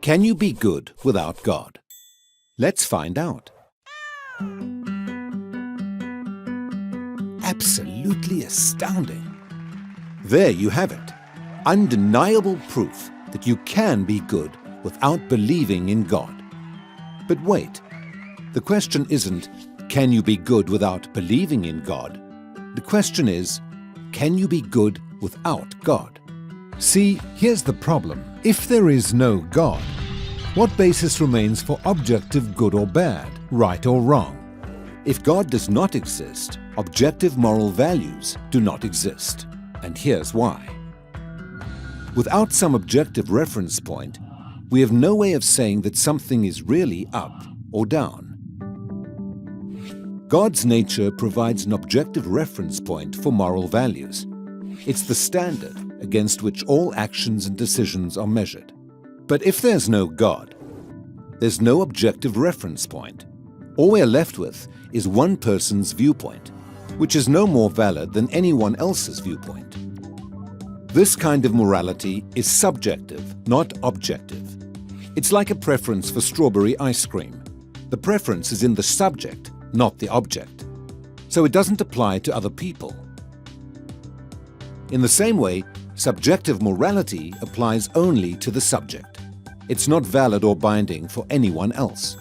Can you be good without God? Let's find out. Absolutely astounding. There you have it. Undeniable proof that you can be good without believing in God. But wait, the question isn't, can you be good without believing in God? The question is, can you be good without God? See, here's the problem. If there is no God, what basis remains for objective good or bad, right or wrong? If God does not exist, objective moral values do not exist. And here's why. Without some objective reference point, we have no way of saying that something is really up or down. God's nature provides an objective reference point for moral values. It's the standard against which all actions and decisions are measured. But if there's no God, there's no objective reference point. All we're left with is one person's viewpoint, which is no more valid than anyone else's viewpoint. This kind of morality is subjective, not objective. It's like a preference for strawberry ice cream. The preference is in the subject, not the object. So it doesn't apply to other people. In the same way, subjective morality applies only to the subject. It's not valid or binding for anyone else.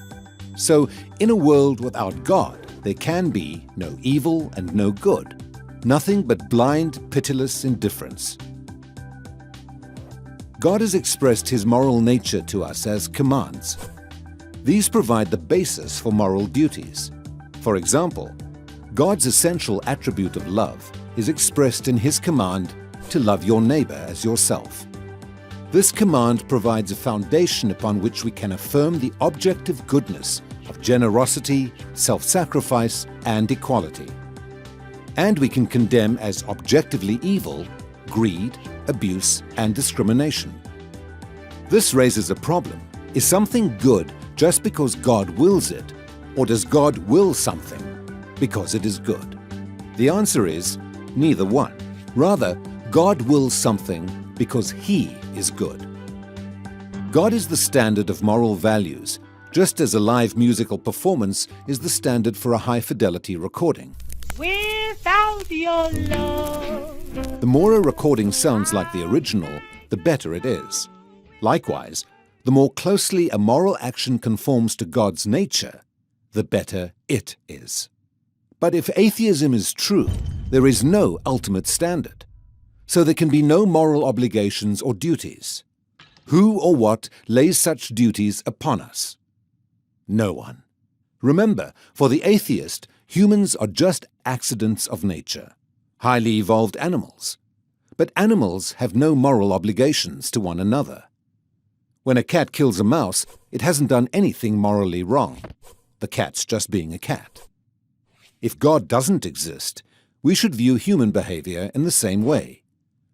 So, in a world without God, there can be no evil and no good, nothing but blind, pitiless indifference. God has expressed His moral nature to us as commands. These provide the basis for moral duties. For example, God's essential attribute of love is expressed in His command to love your neighbor as yourself. This command provides a foundation upon which we can affirm the objective goodness of generosity, self-sacrifice, and equality. And we can condemn as objectively evil greed, abuse, and discrimination. This raises a problem. Is something good just because God wills it, or does God will something because it is good? The answer is neither one. Rather, God wills something because He is good. God is the standard of moral values, just as a live musical performance is the standard for a high-fidelity recording. Without your love. The more a recording sounds like the original, the better it is. Likewise, the more closely a moral action conforms to God's nature, the better it is. But if atheism is true, there is no ultimate standard. So there can be no moral obligations or duties. Who or what lays such duties upon us? No one. Remember, for the atheist, humans are just accidents of nature, highly evolved animals. But animals have no moral obligations to one another. When a cat kills a mouse, it hasn't done anything morally wrong. The cat's just being a cat. If God doesn't exist, we should view human behavior in the same way.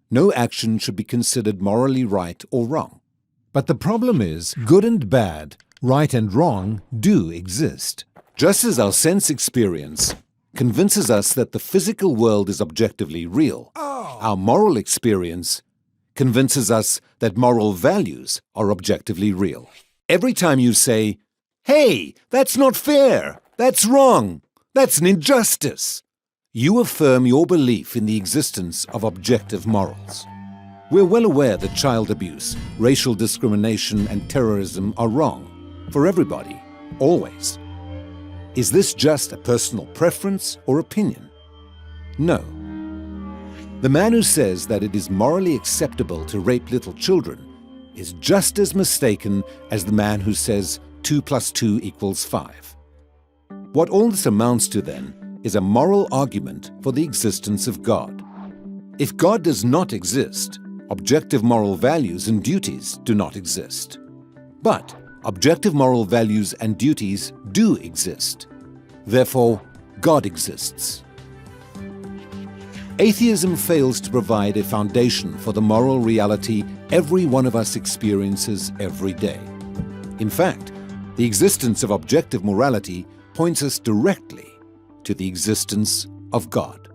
No action should be considered morally right or wrong. But the problem is, good and bad, right and wrong, do exist. Just as our sense experience convinces us that the physical world is objectively real, our moral experience convinces us that moral values are objectively real. Every time you say, "Hey, that's not fair, that's wrong, that's an injustice," you affirm your belief in the existence of objective morals. We're well aware that child abuse, racial discrimination, and terrorism are wrong for everybody, always. Is this just a personal preference or opinion? No. The man who says that it is morally acceptable to rape little children is just as mistaken as the man who says 2 + 2 = 5. What all this amounts to, then, is a moral argument for the existence of God. If God does not exist, objective moral values and duties do not exist. But objective moral values and duties do exist. Therefore, God exists. Atheism fails to provide a foundation for the moral reality every one of us experiences every day. In fact, the existence of objective morality points us directly to the existence of God.